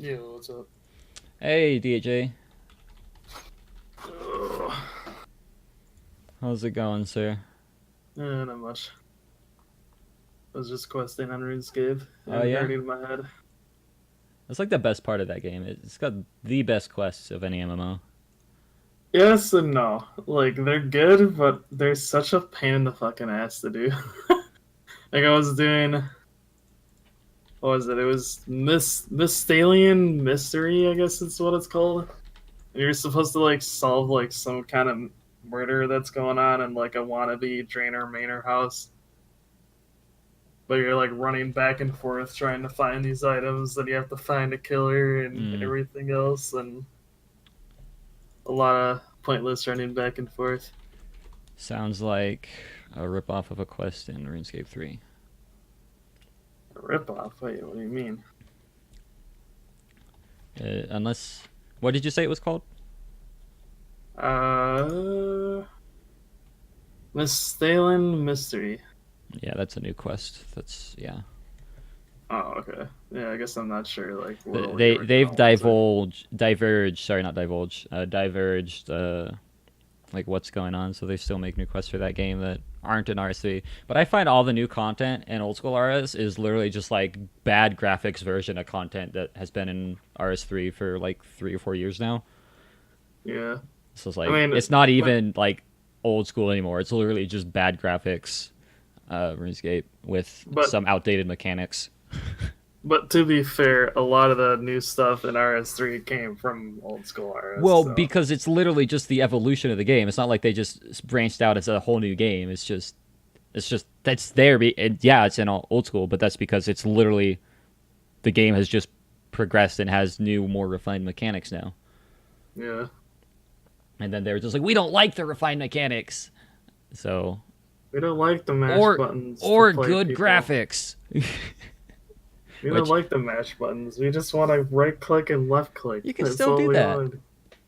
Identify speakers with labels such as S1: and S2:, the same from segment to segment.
S1: Yeah, what's up?
S2: Hey, DJ.
S1: Ugh.
S2: How's it going, sir?
S1: Not much. I was just questing on RuneScape
S2: Oh,
S1: and
S2: yeah?
S1: hurting my head.
S2: That's like the best part of that game. It's got the best quests of any MMO.
S1: Yes and no. Like, they're good, but they're such a pain in the fucking ass to do. Like, I was doing. What was it? It was Mystalian Mystery, I guess it's what it's called. And you're supposed to, like, solve, like, some kind of murder that's going on in, like, a wannabe drainer mainer house. But you're like running back and forth trying to find these items, then you have to find a killer and
S2: Mm.
S1: everything else, and a lot of pointless running back and forth.
S2: Sounds like a ripoff of a quest in RuneScape 3.
S1: A rip off? Wait, what do you mean?
S2: Unless. What did you say it was called?
S1: Uh, Miss Stalin Mystery.
S2: Yeah, that's a new quest. That's, yeah.
S1: Oh, okay. Yeah, I guess I'm not sure like what all the
S2: They've
S1: original ones are.
S2: diverged. Sorry, not divulged. Diverged. Like what's going on. So they still make new quests for that game that aren't in RS3. But I find all the new content in old school RS is literally just like bad graphics version of content that has been in RS3 for like 3 or 4 years now.
S1: Yeah,
S2: So it's
S1: I
S2: like
S1: mean,
S2: it's not
S1: but
S2: even like old school anymore. It's literally just bad graphics, RuneScape with
S1: but
S2: some outdated mechanics.
S1: but to be fair, a lot of the new stuff in RS3 came from old school RS.
S2: Well,
S1: So
S2: because it's literally just the evolution of the game. It's not like they just branched out as a whole new game. It's just that's there. Yeah, it's in old school, but that's because it's literally the game has just progressed and has new, more refined mechanics now.
S1: yeah,
S2: And then they're just like, we don't like the refined mechanics, so
S1: we don't like the mash
S2: or
S1: buttons to
S2: or
S1: play
S2: good
S1: people.
S2: graphics,
S1: We don't
S2: which
S1: like the mash buttons. We just want to right click and left click.
S2: you can
S1: That's
S2: still
S1: all
S2: do
S1: we
S2: that.
S1: want.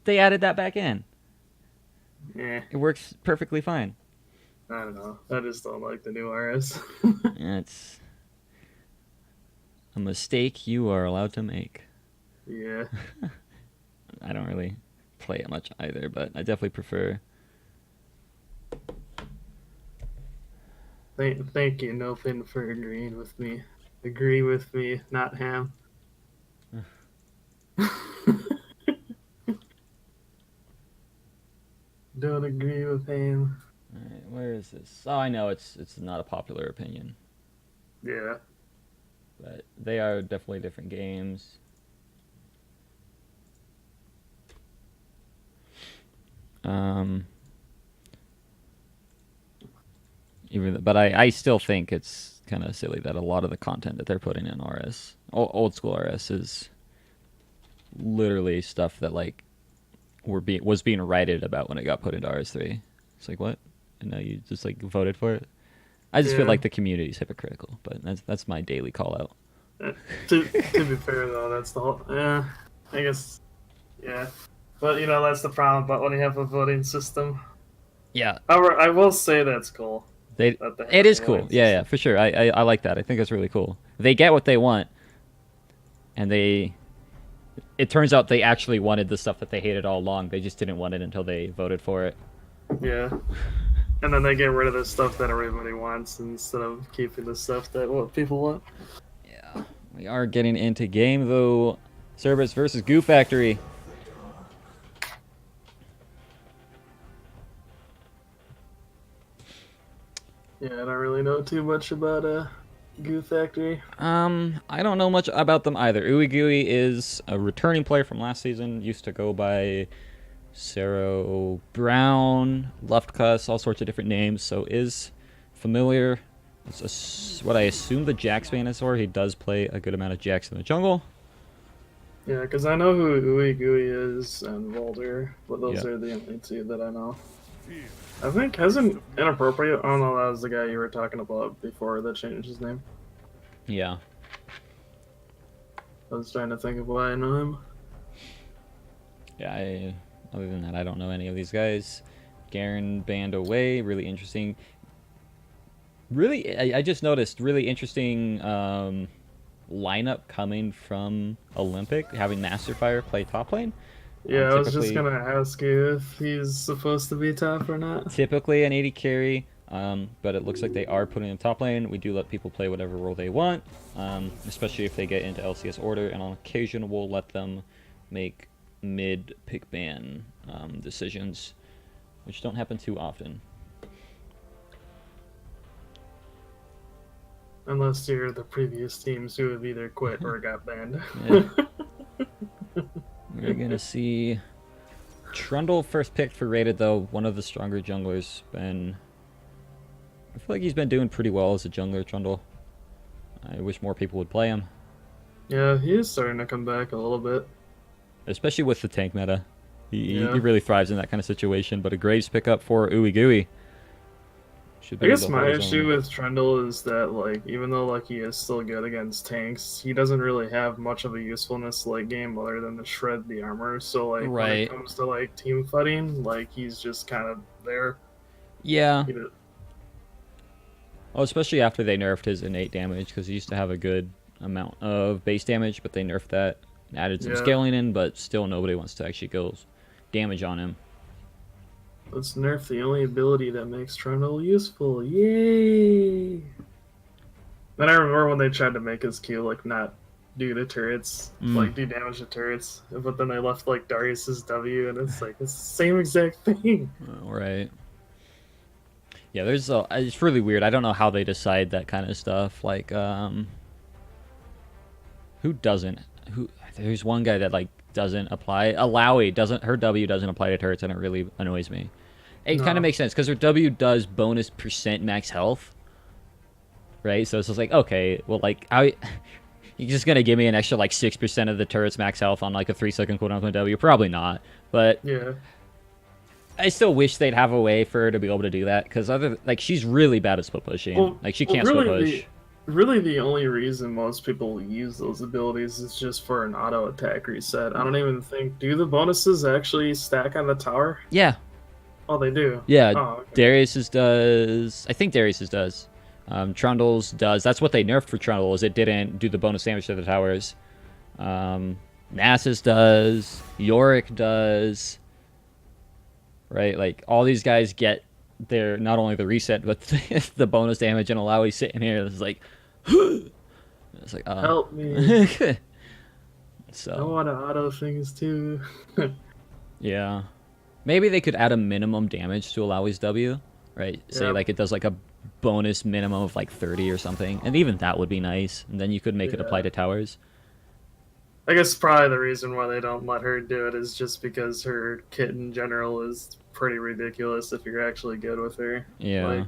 S2: They added that back in.
S1: Eh,
S2: It works perfectly fine.
S1: I don't know. I just don't like the new RS.
S2: It's a mistake you are allowed to make.
S1: Yeah.
S2: I don't really play it much either, but I definitely prefer.
S1: Thank you, Nopin, for agreeing with me. Agree with me, not ham. Don't agree with ham.
S2: All right, where is this? Oh, I know it's not a popular opinion,
S1: Yeah.
S2: but they are definitely different games. Um, but I still think it's kind of silly that a lot of the content that they're putting in RS, old school RS, is literally stuff that like was being righted about when it got put into RS3. It's like what? And now you just like voted for it. I just feel
S1: Yeah.
S2: like the community's hypocritical, but that's my daily call out.
S1: Uh, to be fair though, that's the whole. Yeah. I guess. Yeah. But that's the problem about when you have a voting system.
S2: Yeah,
S1: However, I will say that's cool
S2: they
S1: that they
S2: it
S1: have a
S2: is cool.
S1: voting
S2: Yeah, yeah,
S1: system.
S2: for sure. I like that. I think that's really cool. They get what they want, and it turns out they actually wanted the stuff that they hated all along. They just didn't want it until they voted for it.
S1: Yeah. And then they get rid of the stuff that everybody wants instead of keeping the stuff that what people want.
S2: Yeah, we are getting into game though. Cerberus versus Goo Factory.
S1: Yeah, I don't really know too much about Goo Factory.
S2: I don't know much about them either. Ooey Gooey is a returning player from last season. Used to go by Saro Brown, Luftkuss, all sorts of different names. So is familiar. It's what I assume the Jax Venusaur. He does play a good amount of Jax in the jungle.
S1: Yeah, because I know who Ooey Gooey is and Volder, but those
S2: Yeah.
S1: are the only two that I know. I think hasn't inappropriate. Oh no, that was the guy you were talking about before that changed his name.
S2: Yeah.
S1: I was trying to think of why I know him.
S2: Yeah. Other than that, I don't know any of these guys. Garen banned away. Really interesting. Really, I just noticed really interesting lineup coming from Olympic, having Masterfire play top lane.
S1: Yeah, I was just
S2: Typically,
S1: gonna ask you if he's supposed to be top or not.
S2: typically an 80 carry, but it looks like they are putting him top lane. We do let people play whatever role they want, especially if they get into LCS order, and on occasion we'll let them make mid pick ban decisions, which don't happen too often.
S1: Unless you're the previous teams who have either quit or got banned.
S2: Yeah. We're gonna see Trundle first picked for rated, though. One of the stronger junglers. I feel like he's been doing pretty well as a jungler, Trundle. I wish more people would play him,
S1: Yeah, he is starting to come back a little bit.
S2: especially with the tank meta. He
S1: Yeah.
S2: really thrives in that kind of situation. But a Graves pickup for OGG Gooey.
S1: I guess my issue with Trundle is that, like, even though like he is still good against tanks, he doesn't really have much of a usefulness late game other than to shred the armor. So like when it comes to like team fighting, like he's just kind of there.
S2: Yeah. Well, especially after they nerfed his innate damage, because he used to have a good amount of base damage, but they nerfed that and added some scaling in, but still nobody wants to actually go damage on him.
S1: Let's nerf the only ability that makes Trundle useful. Yay! Then I remember when they tried to make his Q like not do the turrets, like do damage to turrets, but then they left like Darius's W, and it's like it's the same exact thing.
S2: Right. Yeah, it's really weird. I don't know how they decide that kind of stuff. Like, who doesn't? There's one guy that like doesn't apply. Alawi doesn't. Her W doesn't apply to turrets, and it really annoys me. It kind of makes sense because her W does bonus % max health, right? So it's just like, okay, well, like you're just gonna give me an extra like 6% of the turret's max health on like a 3-second cooldown on W? Probably not, but
S1: yeah.
S2: I still wish they'd have a way for her to be able to do that, because she's really bad at split pushing.
S1: Well,
S2: like she can't split push.
S1: Really, the only reason most people use those abilities is just for an auto attack reset. I don't even think. Do the bonuses actually stack on the tower?
S2: Yeah.
S1: Oh, they do.
S2: Yeah.
S1: Oh, okay.
S2: Darius's does. I think Darius's does. Trundle's does. That's what they nerfed for Trundle, is it didn't do the bonus damage to the towers. Nasus does. Yorick does. Right, like all these guys get their not only the reset but the bonus damage, and Alawi sitting here is like, it's like,
S1: help me.
S2: So
S1: I want to auto things too.
S2: yeah, maybe they could add a minimum damage to Alawi's W, right? Say like it does like a bonus minimum of like 30 or something, and even that would be nice. And then you could make it apply to towers.
S1: I guess probably the reason why they don't let her do it is just because her kit in general is pretty ridiculous if you're actually good with her.
S2: Yeah.
S1: Like,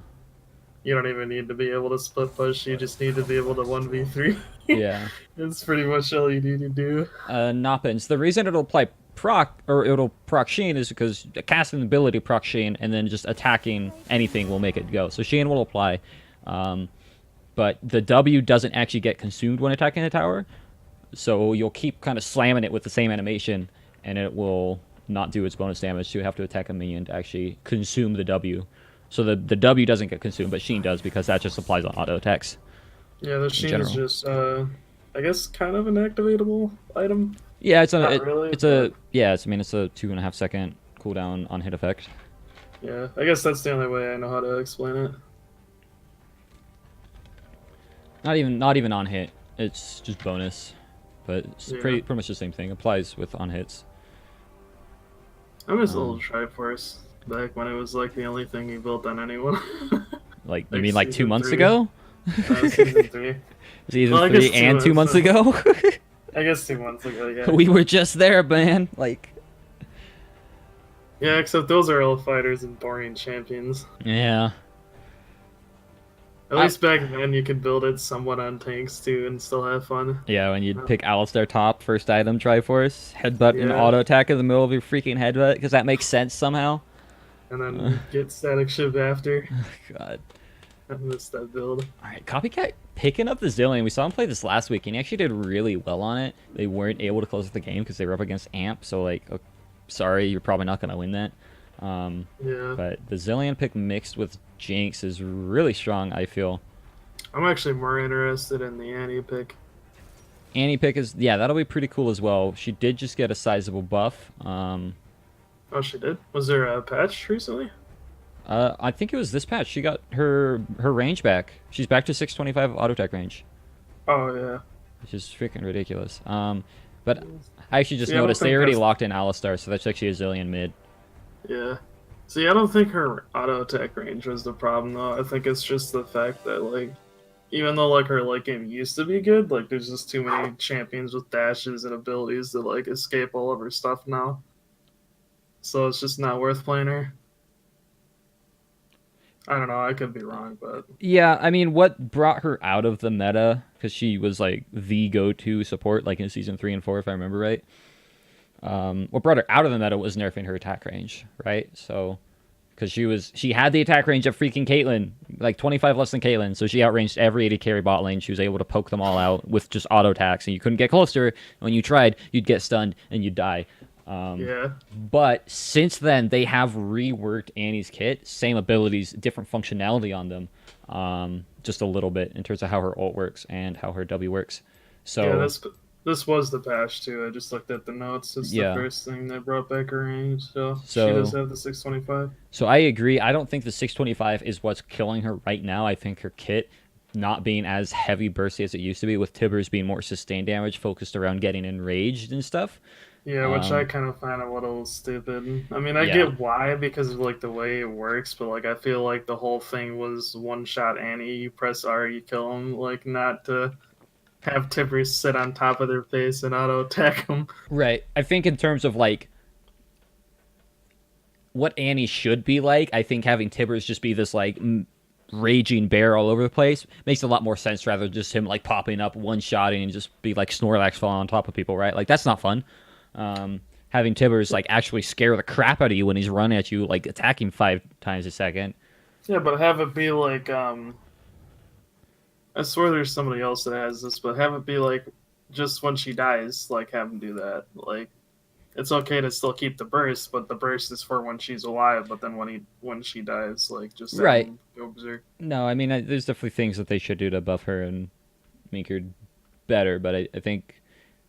S1: you don't even need to be able to split push, you just need to be able to 1v3.
S2: Yeah.
S1: It's pretty much all you need to do.
S2: Noppins. The reason it'll apply proc, or it'll proc Sheen, is because casting ability proc Sheen, and then just attacking anything will make it go. So Sheen will apply, but the W doesn't actually get consumed when attacking the tower. So you'll keep kind of slamming it with the same animation, and it will not do its bonus damage. So you have to attack a minion to actually consume the W. So the W doesn't get consumed, but Sheen does, because that just applies on auto attacks.
S1: Yeah, the Sheen is just, I guess, kind of an activatable item.
S2: Yeah, it's a 2.5 second cooldown on hit effect.
S1: Yeah, I guess that's the only way I know how to explain it.
S2: Not even on hit. It's just bonus. But it's pretty much the same thing. Applies with on hits.
S1: I miss old Triforce back when it was like the only thing you built on anyone.
S2: Like you mean like 2 months ago?
S1: Season 3.
S2: Season 3 and 2 months ago?
S1: I guess 2 months ago, yeah.
S2: We were just there, man. Like.
S1: Yeah, except those are all fighters and boring champions.
S2: Yeah.
S1: At least back then you could build it somewhat on tanks too and still have fun.
S2: Yeah, when you'd pick Alistar top, first item, Triforce, headbutt and auto attack in the middle of your freaking headbutt, because that makes sense somehow.
S1: And then get static ship after.
S2: God.
S1: I missed that build.
S2: Alright, Copycat picking up the Zillion. We saw him play this last week, and he actually did really well on it. They weren't able to close the game because they were up against Amp, so like, sorry, you're probably not going to win that. But the Zillion pick mixed with Jinx is really strong, I feel.
S1: I'm actually more interested in the Annie pick.
S2: Annie pick is, yeah, that'll be pretty cool as well. She did just get a sizable buff.
S1: Oh, she did. Was there a patch recently?
S2: I think it was this patch. She got her range back. She's back to 625 auto attack range,
S1: Oh yeah.
S2: which is freaking ridiculous. But I actually just
S1: See, I don't
S2: noticed they
S1: think
S2: already
S1: that's
S2: locked in Alistar, so that's actually a zillion mid.
S1: yeah. See, I don't think her auto attack range was the problem though. I think it's just the fact that like even though like her late game used to be good, like there's just too many champions with dashes and abilities to like escape all of her stuff now. So it's just not worth playing her. I don't know, I could be wrong, but
S2: Yeah, I mean, what brought her out of the meta? Because she was like the go-to support, like in season 3 and 4, if I remember right. What brought her out of the meta was nerfing her attack range, right? So, because she had the attack range of freaking Caitlyn, like 25 less than Caitlyn, so she outranged every 80 carry bot lane. She was able to poke them all out with just auto attacks, and you couldn't get close to her. When you tried, you'd get stunned and you'd die.
S1: yeah.
S2: But since then, they have reworked Annie's kit, same abilities, different functionality on them, just a little bit in terms of how her ult works and how her W works.
S1: Yeah,
S2: So
S1: this was the patch too. I just looked at the notes. It's the
S2: yeah,
S1: first thing that brought back her range, so she does
S2: so
S1: have the 625.
S2: so I agree. I don't think the 625 is what's killing her right now. I think her kit not being as heavy bursty as it used to be, with Tibbers being more sustained damage, focused around getting enraged and stuff.
S1: Yeah, which I
S2: Um,
S1: kind of find a little stupid. I mean, I
S2: yeah,
S1: get why because of like the way it works, but like I feel like the whole thing was one shot Annie. You press R, you kill him. Like not to have Tibbers sit on top of their face and auto attack them.
S2: right. I think in terms of like what Annie should be like, I think having Tibbers just be this like raging bear all over the place makes a lot more sense rather than just him like popping up, one shotting, and just be like Snorlax falling on top of people, right? Like that's not fun. Having Tibbers like actually scare the crap out of you when he's running at you, like attacking 5 times a second.
S1: Yeah, but have it be like I swear there's somebody else that has this, but have it be like just when she dies, like have him do that. Like it's okay to still keep the burst, but the burst is for when she's alive. But then when she dies, like just have
S2: Right.
S1: him go berserk.
S2: No, I mean there's definitely things that they should do to buff her and make her better, but I think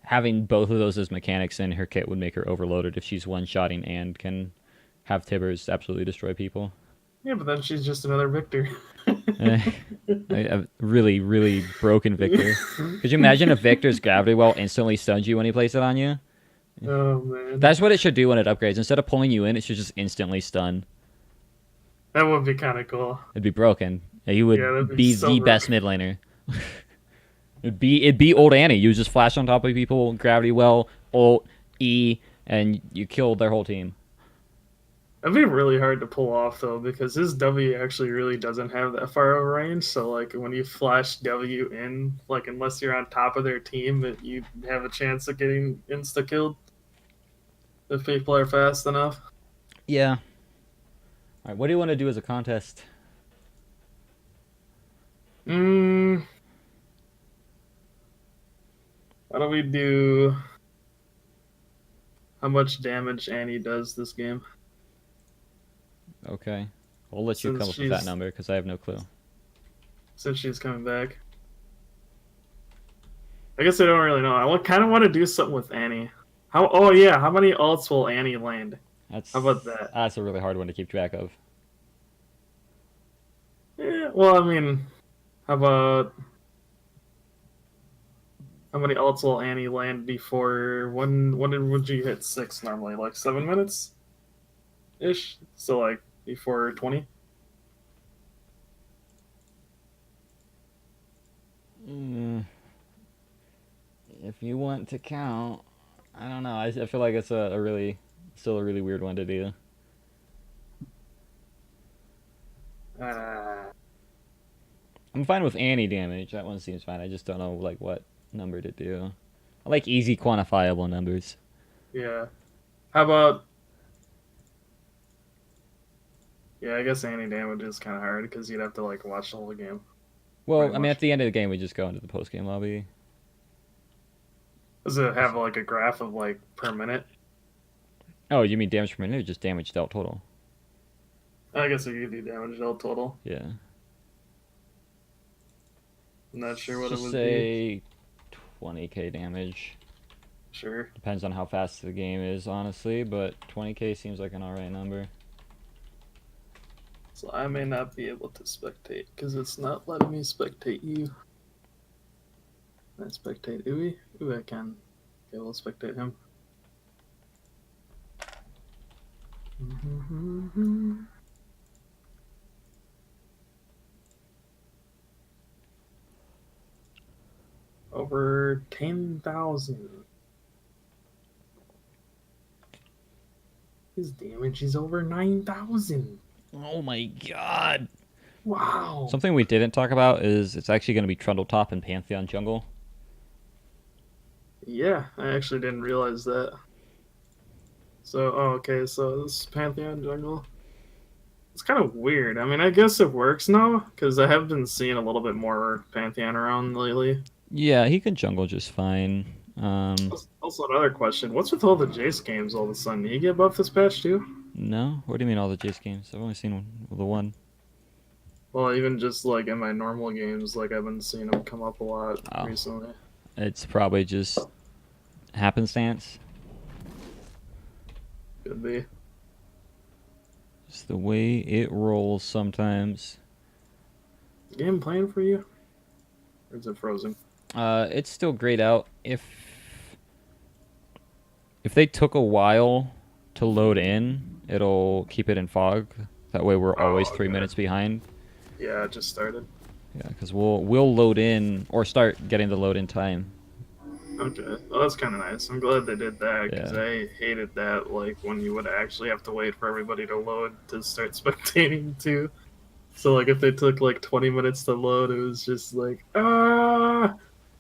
S2: having both of those as mechanics in her kit would make her overloaded if she's one-shotting and can have Tibbers absolutely destroy people.
S1: Yeah, but then she's just another victor.
S2: Eh, a really, really broken Victor. Could you imagine if Victor's gravity well instantly stuns you when he places it on you?
S1: Oh man,
S2: That's what it should do when it upgrades. Instead of pulling you in, it should just instantly stun.
S1: that would be kind of cool.
S2: It'd be broken. He
S1: Yeah, that'd
S2: would
S1: be
S2: be
S1: so
S2: the best mid laner. It'd be old Annie. You just flash on top of people, gravity well, ult, E, and you killed their whole team.
S1: That'd be really hard to pull off though, because his W actually really doesn't have that far of a range. So like when you flash W in, like unless you're on top of their team, that you have a chance of getting insta killed if people are fast enough.
S2: Yeah. All right. What do you want to do as a contest?
S1: Mm, why don't we do how much damage Annie does this game?
S2: Okay. I'll let you come
S1: Since
S2: up with that
S1: she's
S2: number because I have no clue.
S1: since she's coming back. I guess I don't really know. I kind of want to do something with Annie. How? Oh yeah, how many ults will Annie land? How about that?
S2: That's a really hard one to keep track of.
S1: Yeah. Well, I mean, how about how many ults will Annie land before would you hit 6 normally? Like 7 minutes ish. So like before 20.
S2: Mm, if you want to count, I don't know. I feel like it's a really still a really weird one to do.
S1: Uh,
S2: I'm fine with Annie damage. That one seems fine. I just don't know like what number to do. I like easy quantifiable numbers.
S1: yeah. How about yeah? I guess Annie damage is kind of hard because you'd have to like watch the whole game
S2: Well,
S1: pretty
S2: I mean, at
S1: much.
S2: the end of the game, we just go into the post game lobby.
S1: Does it have like a graph of like per minute?
S2: Oh, you mean damage per minute or just damage dealt total?
S1: I guess it could do damage all total.
S2: Yeah.
S1: I'm not sure
S2: Let's
S1: what it
S2: just
S1: would be.
S2: say 20k damage.
S1: Sure.
S2: Depends on how fast the game is, honestly, but 20k seems like an alright number.
S1: So I may not be able to spectate because it's not letting me spectate you. Can I spectate Uwe? Ooh, I can. Okay, we'll spectate him. Over 10,000. His damage is over 9,000.
S2: Oh my god!
S1: Wow.
S2: Something we didn't talk about is it's actually going to be Trundle Top and Pantheon Jungle.
S1: Yeah, I actually didn't realize that. So, oh, okay, so this is Pantheon Jungle. It's kind of weird. I mean, I guess it works now, because I have been seeing a little bit more Pantheon around lately.
S2: Yeah, he can jungle just fine.
S1: Also, another question. What's with all the Jace games all of a sudden? Did he get buffed this patch, too?
S2: No? What do you mean all the Jace games? I've only seen the one.
S1: Well, even just, like, in my normal games, like, I've been seeing him come up a lot recently.
S2: It's probably just happenstance.
S1: Could be.
S2: Just the way it rolls sometimes.
S1: Is the game playing for you? Or is it frozen?
S2: It's still grayed out. If they took a while to load in, it'll keep it in fog. That way we're always 3 minutes behind.
S1: Yeah, it just started.
S2: Yeah, because we'll load in or start getting the load in time.
S1: Okay, well that's kind of nice. I'm glad they did that because
S2: Yeah.
S1: I hated that. Like when you would actually have to wait for everybody to load to start spectating too. So like if they took like 20 minutes to load, it was just like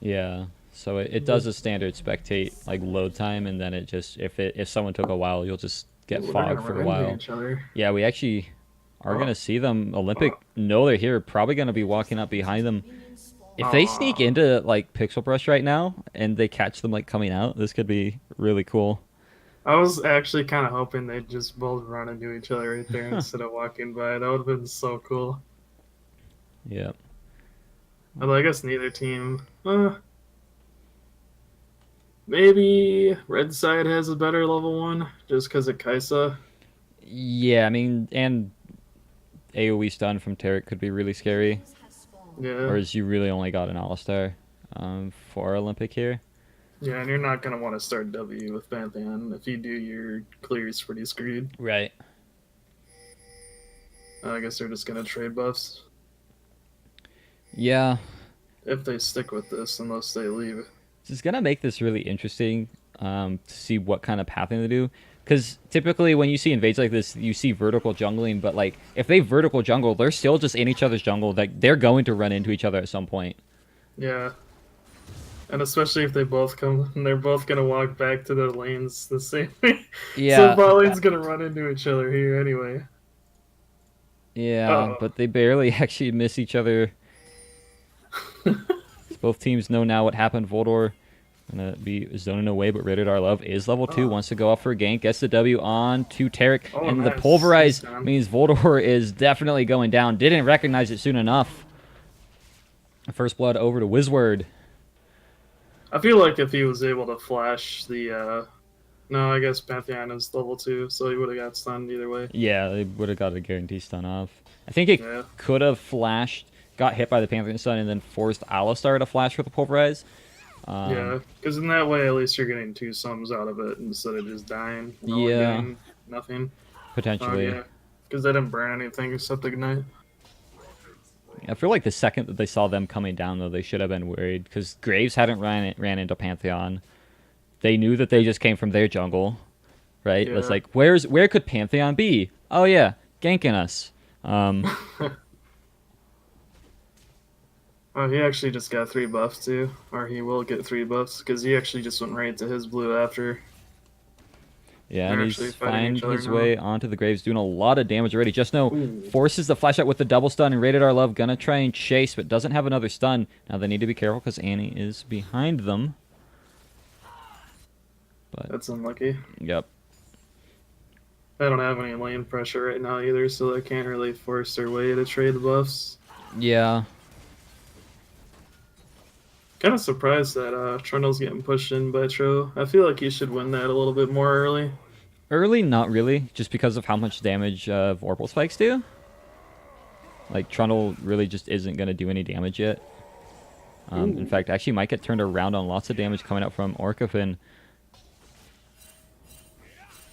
S2: Yeah. So it does a standard spectate like load time, and then it just if someone took a while, you'll just get
S1: Ooh, they're
S2: fog
S1: gonna
S2: for
S1: run
S2: a
S1: into
S2: while.
S1: each other.
S2: Yeah, we actually are gonna see them. Olympic, no, they're here. Probably gonna be walking up behind them. If they sneak into like Pixel Brush right now and they catch them like coming out, this could be really cool.
S1: I was actually kind of hoping they'd just both run into each other right there instead of walking by. That would have been so cool.
S2: Yeah.
S1: Although I guess neither team. Maybe Red Side has a better level 1 just because of Kaisa.
S2: Yeah, I mean, and AoE stun from Tarek could be really scary.
S1: Yeah.
S2: Whereas you really only got an All-Star for Olympic here.
S1: Yeah, and you're not going to want to start W with Pantheon. If you do, your clear's pretty screwed.
S2: Right.
S1: I guess they're just going to trade buffs.
S2: Yeah.
S1: If they stick with this, unless they leave.
S2: It's going to make this really interesting to see what kind of pathing they do. Because typically when you see invades like this, you see vertical jungling. But like if they vertical jungle, they're still just in each other's jungle. Like they're going to run into each other at some point.
S1: Yeah. And especially if they both come, and they're both going to walk back to their lanes the same way.
S2: Yeah.
S1: So bot lane's going to run into each other here anyway.
S2: Yeah, but they barely actually miss each other. Both teams know now what happened. Voldor gonna be zoning away, but Rated R Love is level 2, wants to go up for a gank, gets the W on to Tarek, and
S1: nice.
S2: the Pulverize means Voldor is definitely going down. Didn't recognize it soon enough. First blood over to Wizward.
S1: I feel like if he was able to flash the, no, I guess Pantheon is level 2, so he would have got stunned either way.
S2: Yeah, they would have got a guarantee stun off. I think it could have flashed, got hit by the Pantheon stun, and then forced Alistar to flash with the Pulverize.
S1: Yeah, because in that way, at least you're getting 2 sums out of it instead of just dying.
S2: Yeah.
S1: Nothing.
S2: Potentially.
S1: Yeah, because they didn't burn anything except Ignite.
S2: I feel like the second that they saw them coming down, though, they should have been worried, because Graves hadn't ran into Pantheon. They knew that they just came from their jungle, right?
S1: Yeah.
S2: It's like, where could Pantheon be? Oh, yeah, ganking us.
S1: Oh, he actually just got 3 buffs too, or he will get 3 buffs because he actually just went right to his blue after.
S2: Yeah, and he's finding his way onto the Graves, doing a lot of damage already. Just know, forces the flash out with the double stun, and Rated R Love gonna try and chase, but doesn't have another stun. Now they need to be careful because Annie is behind them. But
S1: that's unlucky.
S2: Yep.
S1: I don't have any lane pressure right now either, so they can't really force their way to trade the buffs.
S2: Yeah.
S1: Kind of surprised that Trundle's getting pushed in by Tro. I feel like he should win that a little bit more early.
S2: Early, not really, just because of how much damage Vorpal spikes do. Like, Trundle really just isn't going to do any damage yet. In fact, actually might get turned around on lots of damage coming out from Orcafin.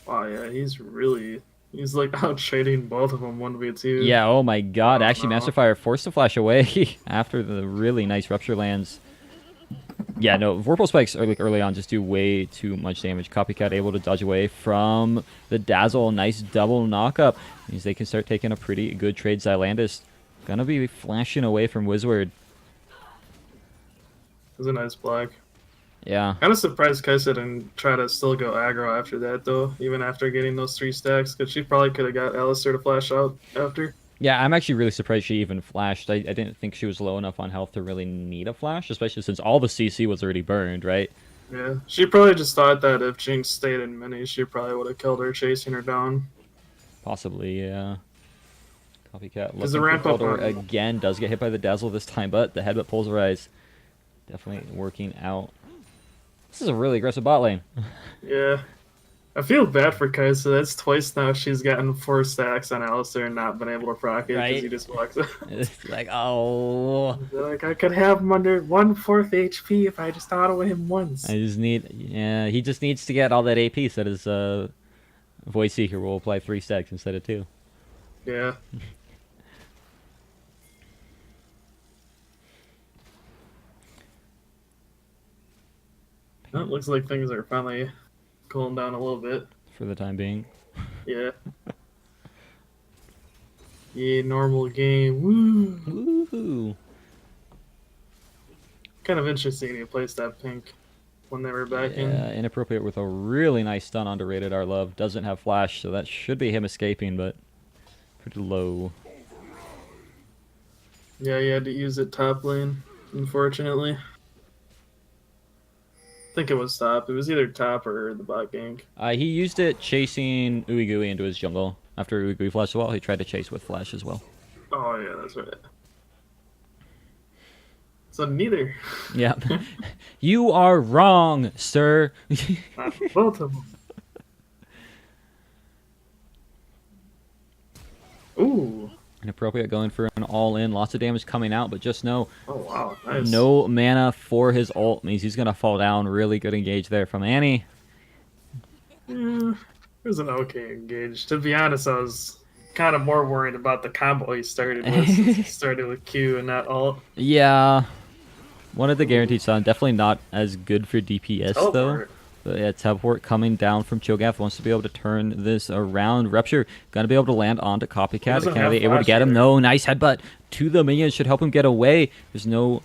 S1: Oh yeah, he's like out trading both of them 1v2.
S2: Yeah, oh my god.
S1: Oh,
S2: Actually,
S1: no.
S2: Masterfire forced to flash away after the really nice Rupture lands. Yeah, no, Vorpal Spikes early on just do way too much damage. Copycat able to dodge away from the Dazzle. Nice double knockup. Means they can start taking a pretty good trade. Xylandis gonna be flashing away from Wizward.
S1: It was a nice block.
S2: Yeah.
S1: Kind of surprised Kaisa didn't try to still go aggro after that, though, even after getting those 3 stacks, because she probably could have got Alistair to flash out after.
S2: Yeah, I'm actually really surprised she even flashed. I didn't think she was low enough on health to really need a flash, especially since all the CC was already burned, right?
S1: Yeah, she probably just thought that if Jinx stayed in mini, she probably would have killed her, chasing her down.
S2: Possibly, yeah. Copycat
S1: Does the
S2: looking
S1: ramp
S2: for
S1: up
S2: Coulter
S1: on-
S2: again. Does get hit by the Dazzle this time, but the headbutt pulverize definitely working out. This is a really aggressive bot lane.
S1: Yeah. I feel bad for Kaisa. That's twice now she's gotten 4 stacks on Alistair and not been able to proc it because
S2: Right.
S1: he just walks out.
S2: It's like, oh.
S1: Like, I could have him under 1/4 HP if I just auto him once.
S2: I just need, yeah, he just needs to get all that AP so that his Void Seeker will apply 3 stacks instead of 2.
S1: Yeah. It looks like things are finally cooling down a little bit.
S2: For the time being.
S1: Yeah. Yeah, normal game. Woo!
S2: Woohoo.
S1: Kind of interesting he placed that pink when they were back in.
S2: Yeah, inappropriate with a really nice stun onto Rated Our Love. Doesn't have flash, so that should be him escaping, but pretty low.
S1: Yeah, he had to use it top lane, unfortunately. I think it was top. It was either top or the bot gank.
S2: He used it chasing Uigui into his jungle. After Uigui flashed the wall, he tried to chase with flash as well.
S1: Oh, yeah, that's right. So neither.
S2: Yeah. You are wrong, sir.
S1: Not both of them. Ooh.
S2: Inappropriate going for an all-in. Lots of damage coming out, but just know
S1: Oh, wow. Nice.
S2: no mana for his ult means he's going to fall down. Really good engage there from Annie.
S1: Yeah, it was an okay engage. To be honest, I was kind of more worried about the combo he started with. Since he started with Q and not ult.
S2: Yeah. Wanted the guaranteed stun. Definitely not as good for DPS, though.
S1: Teleport.
S2: But yeah, teleport coming down from Cho'Gath wants to be able to turn this around. Rupture gonna be able to land onto Copycat.
S1: doesn't
S2: Can
S1: have
S2: be able to
S1: flash
S2: get him?
S1: either.
S2: No, nice headbutt to the minions should help him get away. There's no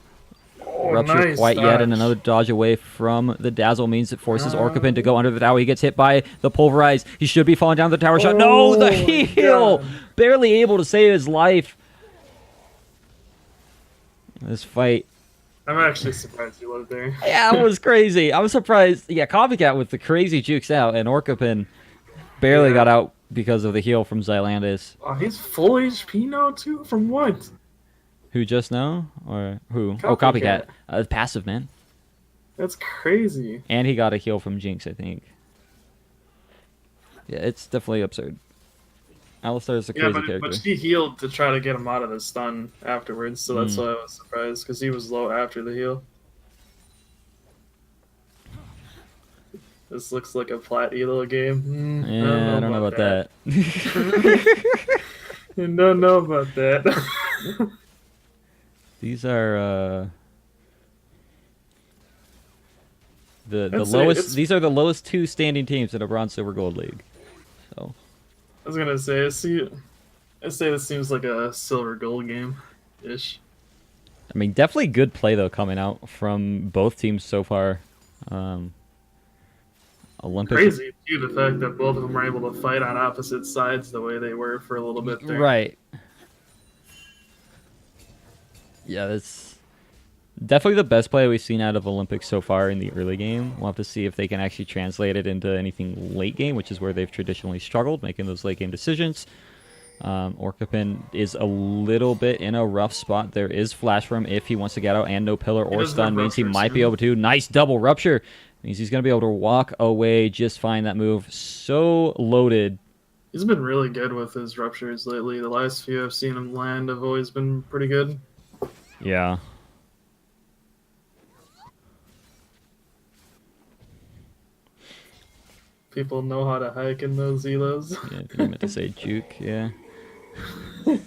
S1: Oh,
S2: Rupture
S1: nice
S2: quite yet, and
S1: dodge.
S2: another dodge away from the Dazzle means it forces Orcapin to go under the tower. He gets hit by the Pulverize. He should be falling down the tower shot. No, the
S1: Oh,
S2: heal!
S1: God.
S2: Barely able to save his life. This fight.
S1: I'm actually surprised you lived there.
S2: Yeah, it was crazy. I was surprised. Yeah, Copycat with the crazy jukes out, and Orcapin barely
S1: Yeah.
S2: got out because of the heal from Xylandis.
S1: Oh, he's full HP now, too? From what?
S2: Who just now? Or who? Oh,
S1: Copycat.
S2: Copycat. Passive, man.
S1: That's crazy.
S2: And he got a heal from Jinx, I think. Yeah, it's definitely absurd. Alistar's a
S1: Yeah,
S2: crazy
S1: but
S2: character.
S1: she healed to try to get him out of the stun afterwards, so that's
S2: Mm.
S1: why I was surprised, because he was low after the heal. This looks like a flat elo game.
S2: Yeah, I don't know about that.
S1: I don't know about that.
S2: These are the
S1: I'd say
S2: lowest.
S1: it's-
S2: These are the lowest 2 standing teams in a Bronze, Silver, Gold league. So
S1: I was gonna say, I say this seems like a silver gold game, ish.
S2: I mean, definitely good play though coming out from both teams so far. Olympic,
S1: Crazy too, the fact that both of them were able to fight on opposite sides the way they were for a little bit there.
S2: right? Yeah, that's definitely the best play we've seen out of Olympics so far in the early game. We'll have to see if they can actually translate it into anything late game, which is where they've traditionally struggled, making those late game decisions. Orcapin is a little bit in a rough spot. There is flash for him if he wants to get out, and no pillar
S1: He
S2: or
S1: doesn't
S2: stun
S1: have
S2: means he
S1: rupture
S2: might be
S1: soon.
S2: able to. Nice double rupture. Means he's going to be able to walk away just fine. That move so loaded.
S1: He's been really good with his ruptures lately. The last few I've seen him land have always been pretty good.
S2: Yeah.
S1: People know how to hike in those elos.
S2: Yeah, you meant to say juke, yeah.
S1: I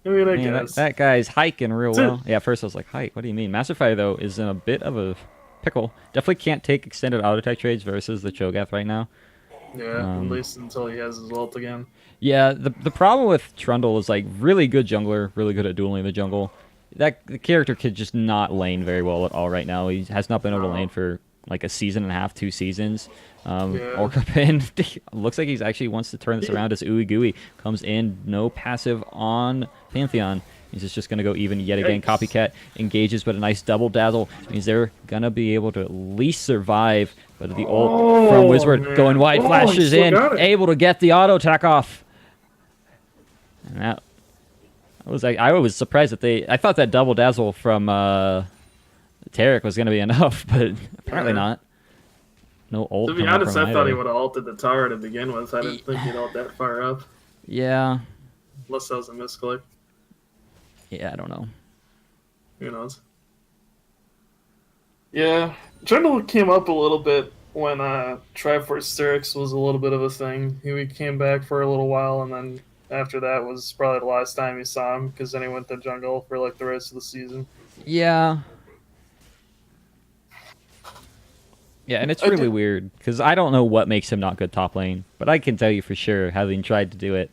S1: mean, I
S2: Man,
S1: guess.
S2: that guy's hiking real
S1: That's it.
S2: well. Yeah, at first I was like, hike? What do you mean? Master Fire, though, is in a bit of a pickle. Definitely can't take extended auto attack trades versus the Cho'Gath right now.
S1: Yeah, at least until he has his ult again.
S2: Yeah, the problem with Trundle is like really good jungler, really good at dueling the jungle. The character could just not lane very well at all right now. He has not been able to lane for like a season and a half, 2 seasons.
S1: Yeah.
S2: Orcapin looks like he's actually wants to turn this around as Ooey Gooey comes in, no passive on Pantheon. He's just going to go even yet again.
S1: Yikes.
S2: Copycat engages, but a nice double dazzle means they're going to be able to at least survive. But the ult from Wizard
S1: man.
S2: going wide,
S1: Oh, he
S2: flashes
S1: still
S2: in,
S1: got it.
S2: able to get the auto attack off. And that was I was surprised that I thought that double dazzle from Tarek was going to be enough, but apparently not. No ult.
S1: To be
S2: coming
S1: honest,
S2: from
S1: I thought he
S2: either.
S1: would have ulted the tower to begin with. I didn't think he'd ult that far up.
S2: Yeah.
S1: Unless that was a misclick.
S2: Yeah, I don't know.
S1: Who knows? Yeah, Trundle came up a little bit when Triforce Styx was a little bit of a thing. He came back for a little while, and then after that was probably the last time you saw him, because then he went to jungle for like the rest of the season.
S2: Yeah. Yeah, and it's really weird, because I don't know what makes him not good top lane, but I can tell you for sure, having tried to do it,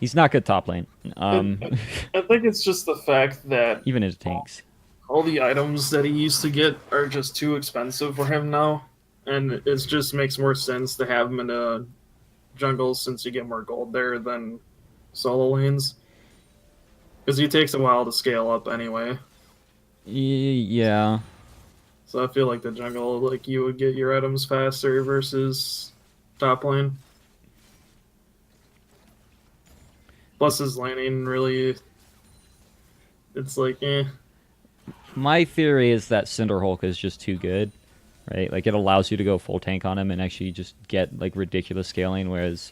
S2: he's not good top lane.
S1: I think it's just the fact that
S2: Even in tanks.
S1: all the items that he used to get are just too expensive for him now, and it just makes more sense to have him in a jungle since you get more gold there than solo lanes. Because he takes a while to scale up anyway.
S2: Yeah.
S1: So I feel like the jungle, like you would get your items faster versus top lane. Plus his laning really, it's like
S2: My theory is that Cinder Hulk is just too good, right? Like, it allows you to go full tank on him and actually just get, like, ridiculous scaling, whereas,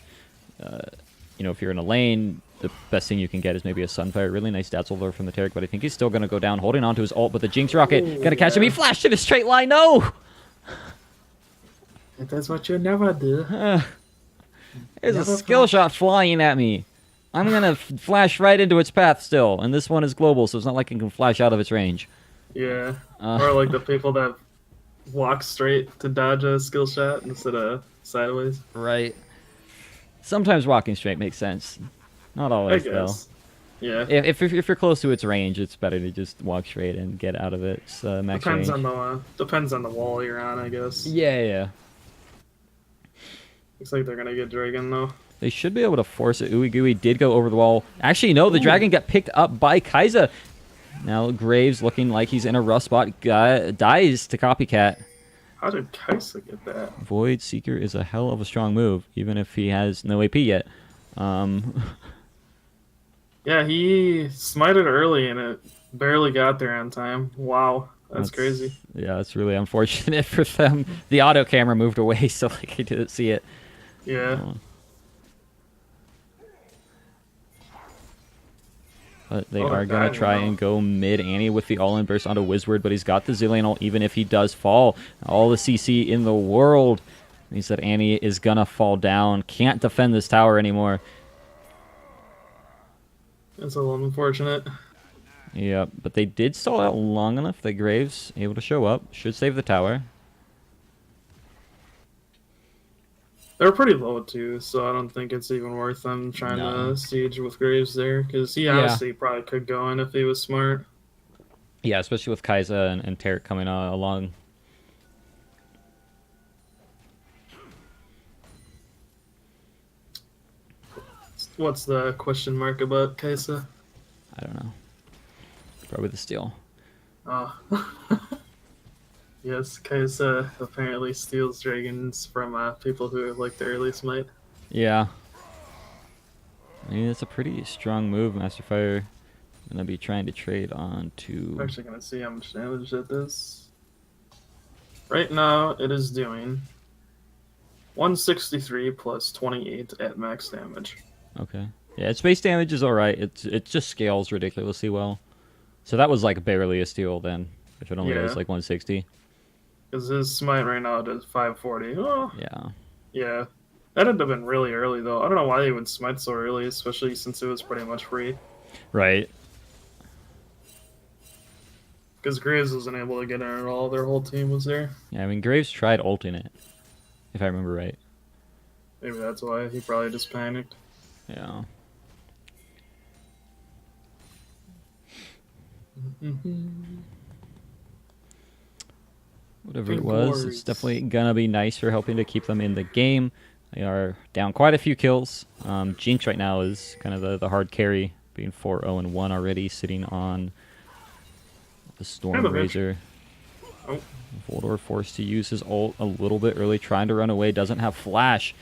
S2: if you're in a lane, the best thing you can get is maybe a Sunfire. Really nice dazzle lure from the Tarek, but I think he's still going to go down, holding onto his ult, but the Jinx Rocket going to catch him. He flashed in a straight line. No!
S1: That's what you never do.
S2: There's a skill shot flying at me. I'm going to flash right into its path still, and this one is global, so it's not like it can flash out of its range.
S1: Yeah. Or like the people that walk straight to dodge a skill shot instead of sideways.
S2: Right. Sometimes walking straight makes sense. Not
S1: I
S2: always, though.
S1: guess. Yeah.
S2: If you're close to its range, it's better to just walk straight and get out of its max
S1: Depends
S2: range.
S1: on the wall you're on, I guess.
S2: Yeah.
S1: Looks like they're gonna get Dragon though.
S2: They should be able to force it. Ooey Gooey did go over the wall. Actually, no, the dragon got picked up by Kai'Sa. Now Graves looking like he's in a rough spot. Dies to Copycat.
S1: How did Kai'Sa get that?
S2: Void Seeker is a hell of a strong move, even if he has no AP yet.
S1: Yeah, he smited early and it barely got there on time. Wow, that's crazy.
S2: Yeah, that's really unfortunate for them. The auto camera moved away, so like I didn't see it.
S1: Yeah.
S2: But they
S1: Oh,
S2: are going to try and go mid Annie with the all-in burst onto Wizard, but he's got the Zillion ult even if he does fall. All the CC in the world means that Annie is going to fall down. Can't defend this tower anymore.
S1: That's a little unfortunate.
S2: Yeah, but they did stall out long enough that Graves able to show up. Should save the tower.
S1: They're pretty low too, so I don't think it's even worth them trying to siege with Graves there, because he honestly probably could go in if he was smart.
S2: Yeah, especially with Kai'Sa and Tarek coming along.
S1: What's the question mark about Kai'Sa?
S2: I don't know. Probably the steal.
S1: Oh. Yes, Kai'Sa apparently steals dragons from people who like the early smite.
S2: Yeah. I mean, it's a pretty strong move, Masterfire. I'm gonna be trying to trade on
S1: I'm
S2: to.
S1: actually gonna see how much damage it does. Right now, it is doing 163 plus 28 at max damage.
S2: Okay. Yeah, its base damage is alright. It just scales ridiculously well. So that was like barely a steal then, if it only does
S1: Yeah,
S2: like 160.
S1: because his smite right now does 540. Oh,
S2: Yeah.
S1: yeah. That'd have been really early, though. I don't know why they would smite so early, especially since it was pretty much free.
S2: Right.
S1: Because Graves wasn't able to get in at all. Their whole team was there.
S2: Yeah, I mean, Graves tried ulting it, if I remember right.
S1: Maybe that's why. He probably just panicked.
S2: Yeah. Whatever it
S1: Pink
S2: was, it's
S1: Wars.
S2: definitely gonna be nice for helping to keep them in the game. They are down quite a few kills. Jinx right now is kind of the hard carry, being 4-0-1 already, sitting on the Storm Razor.
S1: Oh,
S2: Voldor forced to use his ult a little bit early, trying to run away, doesn't have flash.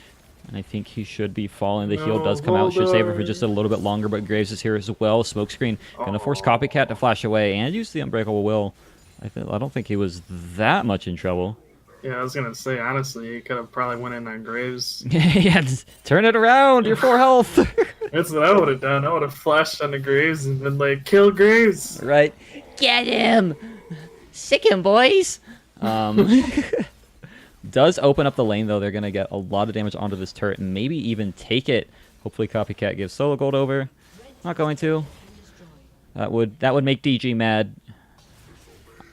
S2: And I think he should be falling. The heal
S1: no,
S2: does come out, should save it for
S1: Voldor.
S2: just a little bit longer, but Graves is here as well. Smokescreen gonna force
S1: Oh.
S2: Copycat to flash away and use the Unbreakable Will. I don't think he was that much in trouble.
S1: Yeah, I was gonna say, honestly, he could have probably went in on Graves.
S2: Yeah, just turn it around. You're 4 health.
S1: That's what I would have done. I would have flashed on the Graves and been like, kill Graves!
S2: Right. Get him. Sick him, boys. Does open up the lane, though. They're going to get a lot of damage onto this turret and maybe even take it. Hopefully Copycat gives solo gold over. Not going to. That would make DG mad.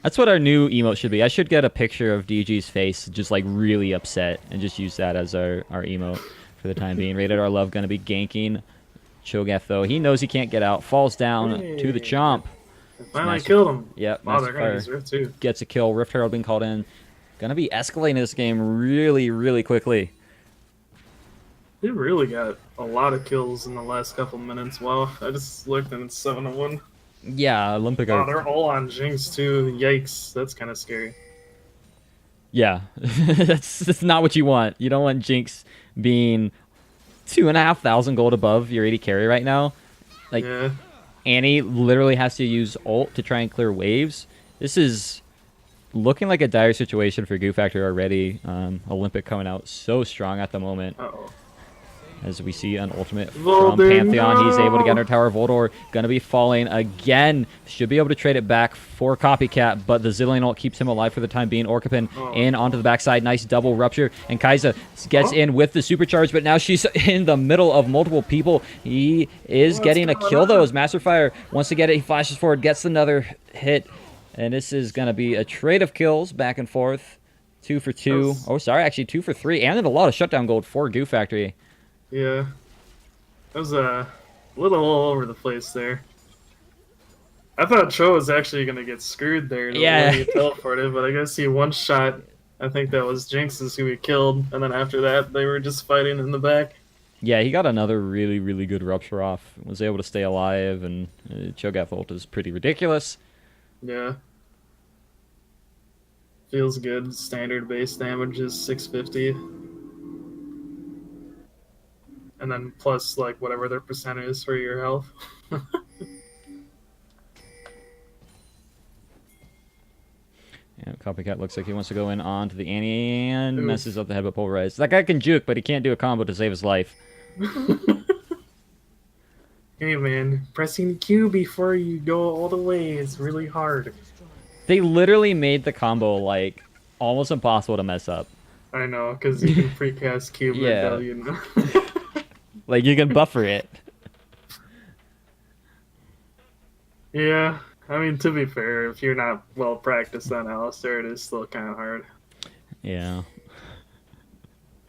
S2: That's what our new emote should be. I should get a picture of DG's face just like really upset and just use that as our emote for the time being. Rated R Love going to be ganking Cho'Gath, though. He knows he can't get out. Falls down to the chomp.
S1: Finally killed him.
S2: Yep,
S1: Wow, they're gonna use
S2: Masterfire
S1: Rift too.
S2: gets a kill. Rift Herald being called in. Gonna be escalating this game really, really quickly.
S1: They really got a lot of kills in the last couple minutes. Wow, I just looked and it's 7-1.
S2: Yeah, Olympic
S1: Wow,
S2: are...
S1: they're all on Jinx too. Yikes, that's kind of scary.
S2: Yeah, that's not what you want. You don't want Jinx being 2,500 gold above your 80 carry right now. Like,
S1: Yeah,
S2: Annie literally has to use ult to try and clear waves. This is looking like a dire situation for Goo Factor already. Olympic coming out so strong at the moment.
S1: uh-oh.
S2: As we see an ultimate from
S1: Voldor,
S2: Pantheon. He's able to get
S1: no!
S2: under tower. Voldor going to be falling again. Should be able to trade it back for Copycat, but the Zillion ult keeps him alive for the time being. Orcapin in onto the backside. Nice double rupture. And Kai'Sa gets in with the supercharge, but now she's in the middle of multiple people. He is getting a kill, though, as Masterfire wants to get it. He flashes forward, gets another hit. And this is going to be a trade of kills back and forth. 2 for 2. Oh, sorry, actually 2 for 3. And a lot of shutdown gold for Goo Factory.
S1: Yeah, that was a little all over the place there. I thought Cho was actually gonna get screwed there.
S2: Yeah.
S1: He teleported, but I guess he one shot. I think that was Jinx's who he killed, and then after that they were just fighting in the back.
S2: Yeah, he got another really, really good rupture off. Was able to stay alive, and Cho'Gath ult is pretty ridiculous.
S1: Yeah, feels good. Standard base damage is 650. And then plus like whatever their percent is for your health.
S2: Yeah, Copycat looks like he wants to go in onto the Annie and
S1: Oof.
S2: messes up the headbutt pulverize. That guy can juke, but he can't do a combo to save his life.
S1: Hey man, pressing Q before you go all the way is really hard.
S2: They literally made the combo like almost impossible to mess up.
S1: I know, because you can precast Q
S2: Yeah.
S1: medallion.
S2: Like you can buffer it.
S1: Yeah, I mean, to be fair, if you're not well practiced on Alistair, it is still kind of hard.
S2: Yeah.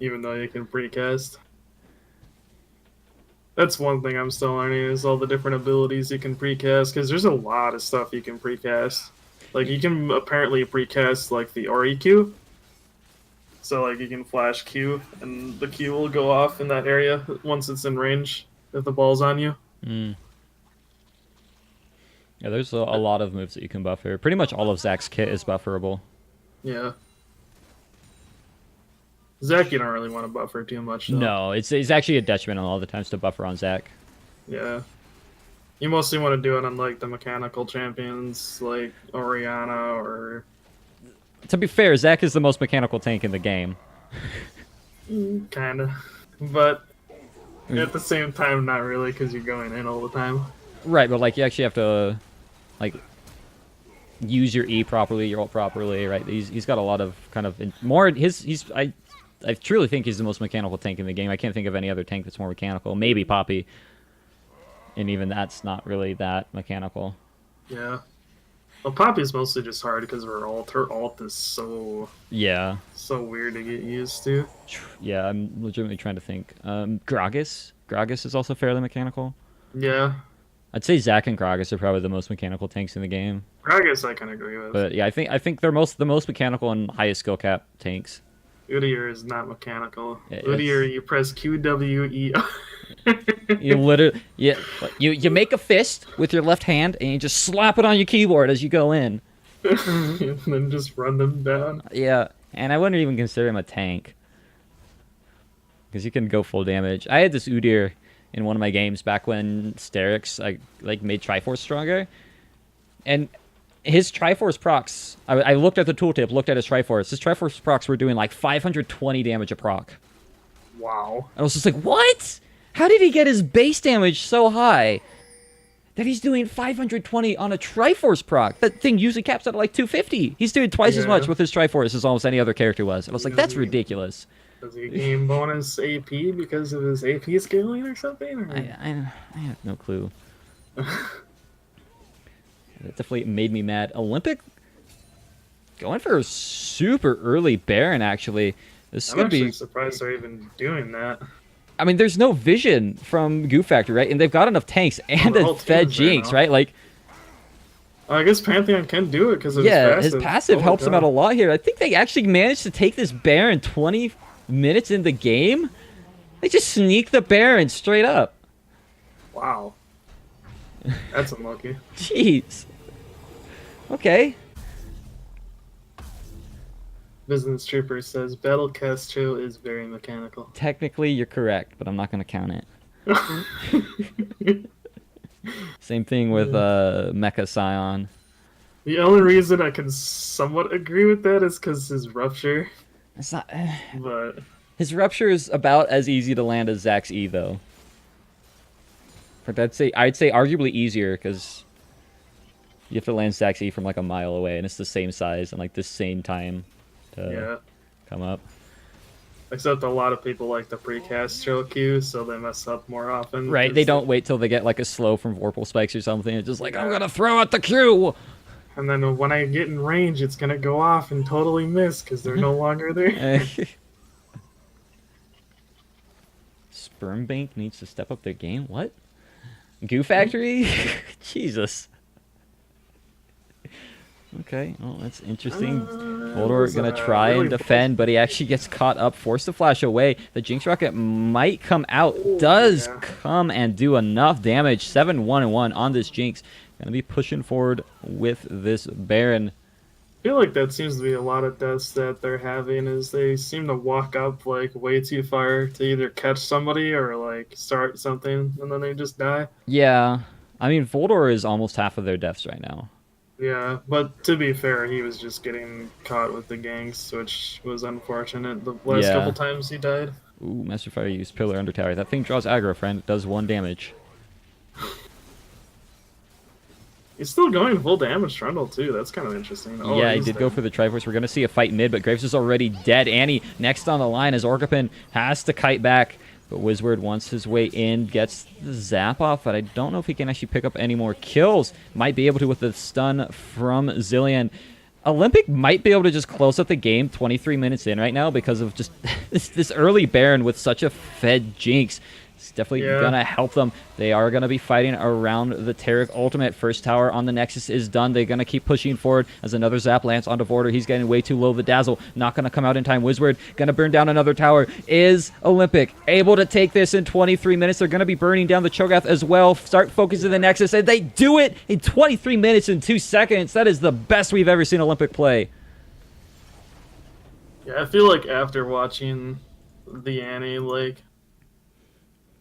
S1: Even though you can precast. That's one thing I'm still learning is all the different abilities you can precast, because there's a lot of stuff you can precast. Like, you can apparently precast, like, the Ori Q. So, like, you can flash Q, and the Q will go off in that area once it's in range, if the ball's on you.
S2: Mm. Yeah, there's a lot of moves that you can buffer. Pretty much all of Zach's kit is bufferable.
S1: Yeah. Zach, you don't really want to buffer too much, though.
S2: No, it's actually a detriment a lot of the times to buffer on Zach.
S1: Yeah. You mostly want to do it on like the mechanical champions, like Oriana or
S2: To be fair, Zac is the most mechanical tank in the game.
S1: kind of, but at the same time, not really, because you're going in all the time.
S2: Right, but like you actually have to like use your E properly, your ult properly, right? He's got a lot of kind of more. I truly think he's the most mechanical tank in the game. I can't think of any other tank that's more mechanical. Maybe Poppy, and even that's not really that mechanical.
S1: Yeah. Well, Poppy's mostly just hard because her ult is
S2: Yeah,
S1: so weird to get used to.
S2: yeah. I'm legitimately trying to think. Gragas is also fairly mechanical.
S1: Yeah.
S2: I'd say Zac and Gragas are probably the most mechanical tanks in the game.
S1: I guess I can agree with.
S2: But yeah, I think they're the most mechanical and highest skill cap tanks.
S1: Udyr is not mechanical.
S2: Yeah,
S1: Udyr, you press Q, W, E.
S2: You literally, yeah, you make a fist with your left hand and you just slap it on your keyboard as you go in.
S1: And then just run them down.
S2: Yeah, and I wouldn't even consider him a tank because you can go full damage. I had this Udyr in one of my games back when Sterix like made Triforce stronger, and his Triforce procs. I looked at the tooltip, looked at his Triforce. His Triforce procs were doing like 520 damage a proc.
S1: Wow.
S2: I was just like, what? How did he get his base damage so high that he's doing 520 on a Triforce proc? That thing usually caps out at like 250. He's doing twice as much with his Triforce as almost any other character was. I was like, that's ridiculous.
S1: Does he gain bonus AP because of his AP scaling or something? Or?
S2: I have no clue. That definitely made me mad. Olympic going for a super early Baron, actually. This is
S1: I'm
S2: gonna
S1: actually
S2: be
S1: surprised they're even doing that.
S2: I mean, there's no vision from Goo Factory, right? And they've got enough tanks and a fed Jinx, right? Like,
S1: I guess Pantheon can do it because of
S2: his passive helps him out a lot here. I think they actually managed to take this Baron 20 minutes in the game. They just sneak the Baron straight up.
S1: Wow. That's unlucky.
S2: Jeez. Okay.
S1: Business Trooper says Battle Castro is very mechanical.
S2: Technically, you're correct, but I'm not going to count it. Same thing with Mecha Scion.
S1: The only reason I can somewhat agree with that is because his Rupture.
S2: It's not.
S1: But
S2: His Rupture is about as easy to land as Zac's E, though. But I'd say arguably easier because you have to land Zac's E from like a mile away, and it's the same size and like the same time to come up.
S1: Except a lot of people like the precast show queue, so they mess up more often.
S2: Right, they don't wait till they get like a slow from Vorpal Spikes or something. It's just like, I'm gonna throw out the Q!
S1: And then when I get in range, it's gonna go off and totally miss because they're no longer there.
S2: Sperm Bank needs to step up their game? What? Goo Factory? Jesus. Okay, well, that's interesting. Voldor gonna try and defend, but he actually gets caught up, forced to flash away. The Jinx Rocket might come out. Does come and do enough damage. 7-1-1 on this Jinx. Gonna be pushing forward with this Baron.
S1: I feel like that seems to be a lot of deaths that they're having, is they seem to walk up like way too far to either catch somebody or like start something, and then they just die.
S2: Yeah, I mean, Voldor is almost half of their deaths right now.
S1: Yeah, but to be fair, he was just getting caught with the ganks, which was unfortunate the last couple times he died.
S2: Ooh, Master Fire used Pillar Under Tower. That thing draws aggro, friend. It does 1 damage.
S1: He's still going full damage Trundle, too. That's kind of interesting. Oh,
S2: yeah, he did go for the Triforce. We're going to see a fight mid, but Graves is already dead. Annie next on the line as Orcapin has to kite back. But Wizward wants his way in, gets the zap off, but I don't know if he can actually pick up any more kills. Might be able to with the stun from Zilean. Olympic might be able to just close up the game 23 minutes in right now because of just this early Baron with such a fed Jinx. It's definitely going to help them. They are going to be fighting around the Taric ultimate. First tower on the Nexus is done. They're going to keep pushing forward as another zap lands onto Vorder. He's getting way too low. The Dazzle not going to come out in time. Wizward going to burn down another tower. Is Olympic able to take this in 23 minutes? They're going to be burning down the Cho'Gath as well. Start focusing the Nexus, and they do it in 23 minutes and 2 seconds. That is the best we've ever seen Olympic play.
S1: Yeah, I feel like after watching the Annie, like,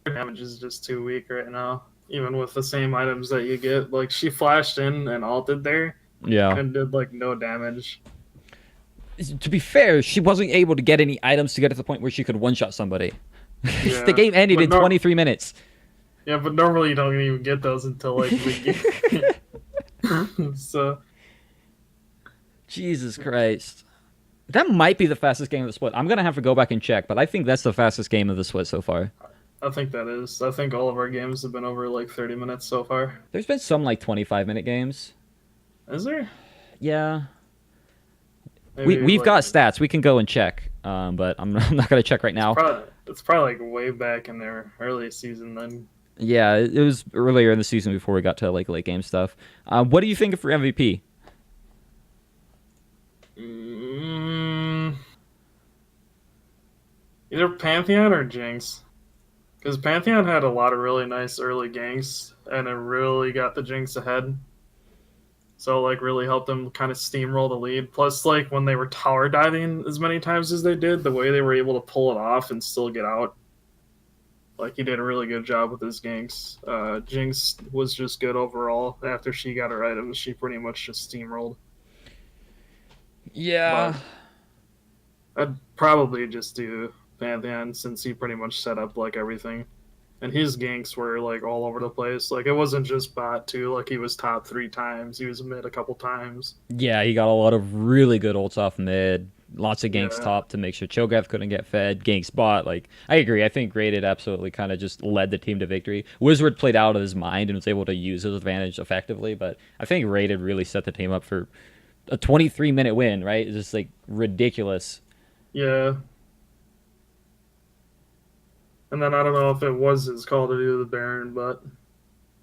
S1: damage is just too weak right now even with the same items that you get. Like she flashed in and ulted there
S2: Yeah.
S1: and did like no damage.
S2: To be fair, she wasn't able to get any items to get to the point where she could one-shot somebody. The
S1: Yeah,
S2: game ended
S1: but
S2: in 23 minutes.
S1: yeah, but normally you don't even get those until like mid game. So
S2: Jesus Christ. That might be the fastest game of the split. I'm going to have to go back and check, but I think that's the fastest game of the split so far.
S1: I think that is. I think all of our games have been over like 30 minutes so far.
S2: There's been some like 25-minute games.
S1: Is there?
S2: Yeah.
S1: Maybe
S2: We've
S1: like
S2: got stats. We can go and check, but I'm not going to check right now.
S1: it's probably like way back in their early season then.
S2: Yeah, it was earlier in the season before we got to like late game stuff. What do you think for MVP?
S1: Mm, either Pantheon or Jinx. Because Pantheon had a lot of really nice early ganks, and it really got the Jinx ahead. So, like, really helped them kind of steamroll the lead. Plus, like, when they were tower diving as many times as they did, the way they were able to pull it off and still get out. Like, he did a really good job with his ganks. Jinx was just good overall. After she got her items, she pretty much just steamrolled.
S2: Yeah.
S1: But I'd probably just do Pantheon since he pretty much set up, like, everything. And his ganks were like all over the place. Like it wasn't just bot too. Like he was top 3 times. He was mid a couple times.
S2: Yeah, he got a lot of really good ults off mid. Lots of ganks
S1: Yeah,
S2: top to make sure Cho'Gath couldn't get fed. Ganks bot. Like, I agree. I think Rated absolutely kind of just led the team to victory. Wizard played out of his mind and was able to use his advantage effectively, but I think Rated really set the team up for a 23-minute win, right? It's just like ridiculous.
S1: yeah. And then I don't know if it was his call to do the Baron, but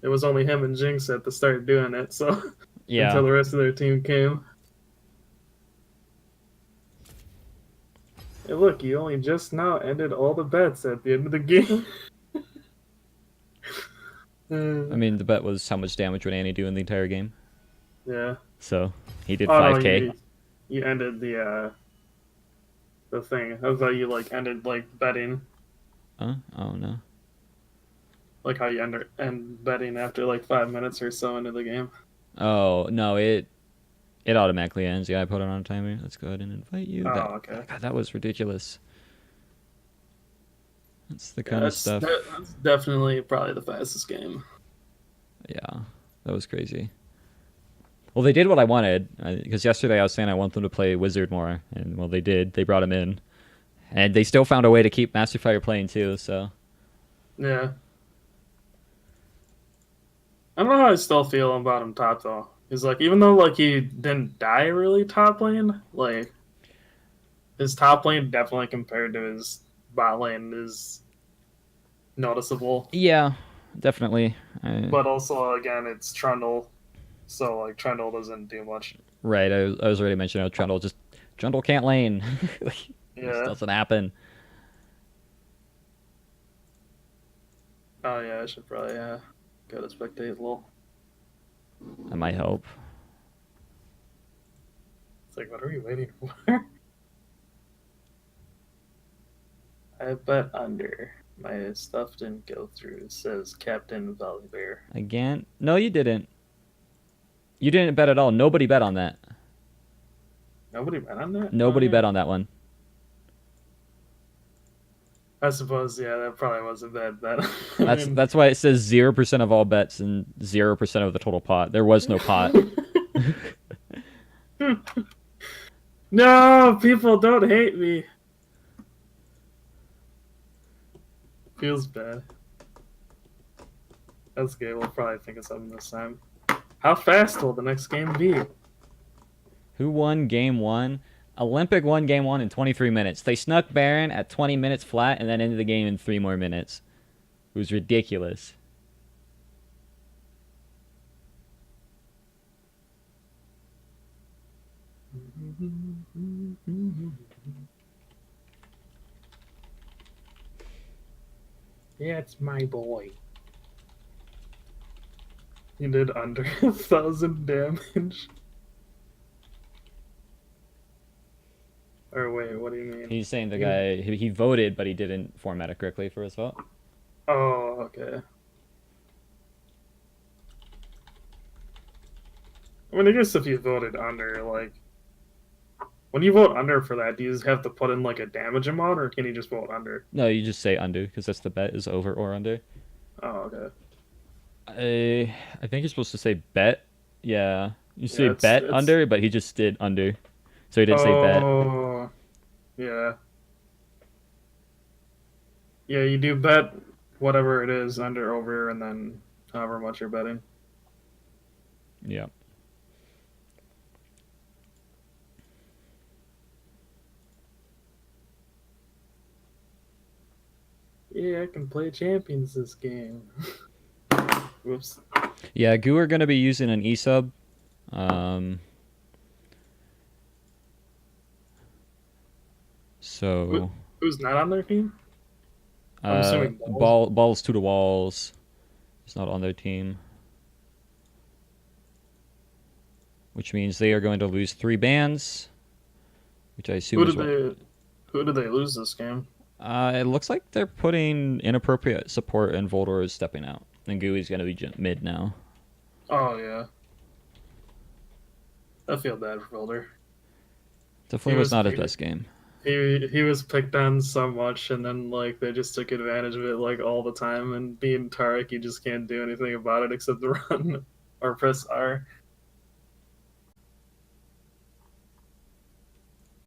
S1: it was only him and Jinx at the start doing it. So
S2: Yeah.
S1: until the rest of their team came. Hey, look, you only just now ended all the bets at the end of the game.
S2: I mean, the bet was how much damage would Annie do in the entire game.
S1: Yeah.
S2: So he did
S1: Oh no,
S2: 5K.
S1: you ended the thing. I thought you like ended like betting.
S2: Huh? Oh no.
S1: Like how you end betting after like 5 minutes or so into the game.
S2: Oh no, it automatically ends. Yeah, I put it on a timer. Let's go ahead and invite you.
S1: Oh,
S2: That
S1: okay.
S2: God, that was ridiculous. That's the
S1: Yeah,
S2: kind of stuff.
S1: that's definitely probably the fastest game.
S2: Yeah, that was crazy. Well, they did what I wanted because yesterday I was saying I want them to play Wizard more, and well, they did. They brought him in, and they still found a way to keep Master Fire playing too. So
S1: Yeah. I don't know how I still feel about him top though. He's like even though like he didn't die really top lane, like his top lane definitely compared to his bot lane is noticeable.
S2: yeah, definitely.
S1: But also again it's Trundle. So like Trundle doesn't do much.
S2: Right. I was already mentioning how Trundle can't lane. Like, this
S1: Yeah.
S2: doesn't happen.
S1: Oh yeah, I should probably go to spectate lol.
S2: That might help.
S1: It's like what are we waiting for? I bet under. My stuff didn't go through, says Captain Valleybear.
S2: Again? No, you didn't. You didn't bet at all. Nobody bet on that.
S1: Nobody bet on that? Oh,
S2: Nobody
S1: yeah.
S2: bet on that one.
S1: I suppose, yeah, that probably was a bad bet.
S2: That's why it says 0% of all bets and 0% of the total pot. There was no pot.
S1: No, people don't hate me. Feels bad. That's good. We'll probably think of something this time. How fast will the next game be?
S2: Who won game one? Olympic won game one in 23 minutes. They snuck Baron at 20 minutes flat and then ended the game in 3 more minutes. It was ridiculous.
S1: Yeah, it's my boy. He did under 1,000 damage. Or wait, what do you mean?
S2: He's saying the guy, he voted, but he didn't format it correctly for his vote.
S1: Oh, okay. I mean, I guess if you voted under, like, when you vote under for that, do you just have to put in like a damage amount, or can you just vote under?
S2: No, you just say under because that's the bet is over or under.
S1: Oh, okay.
S2: I think you're supposed to say bet. Yeah, you say
S1: Yeah,
S2: bet
S1: it's.
S2: under, but he just did under, so he didn't say bet.
S1: Oh, yeah, yeah. You do bet whatever it is under, over, and then however much you're betting.
S2: Yeah.
S1: Yeah, I can play champions this game. Whoops.
S2: Yeah, Goo are gonna be using an eSub. Um,
S1: Who,
S2: so
S1: who's not on their team? I'm assuming balls.
S2: balls to the walls. It's not on their team, which means they are going to lose 3 bans, which I assume
S1: Who
S2: is
S1: did
S2: what.
S1: they? Who did they lose this game?
S2: It looks like they're putting inappropriate support and Voldor is stepping out. And Gooey's going to be mid now.
S1: Oh yeah, I feel bad for Boulder. He
S2: Definitely was
S1: was
S2: not his best game.
S1: he was picked on so much, and then like they just took advantage of it like all the time. And being Tarek, you just can't do anything about it except to run or press R.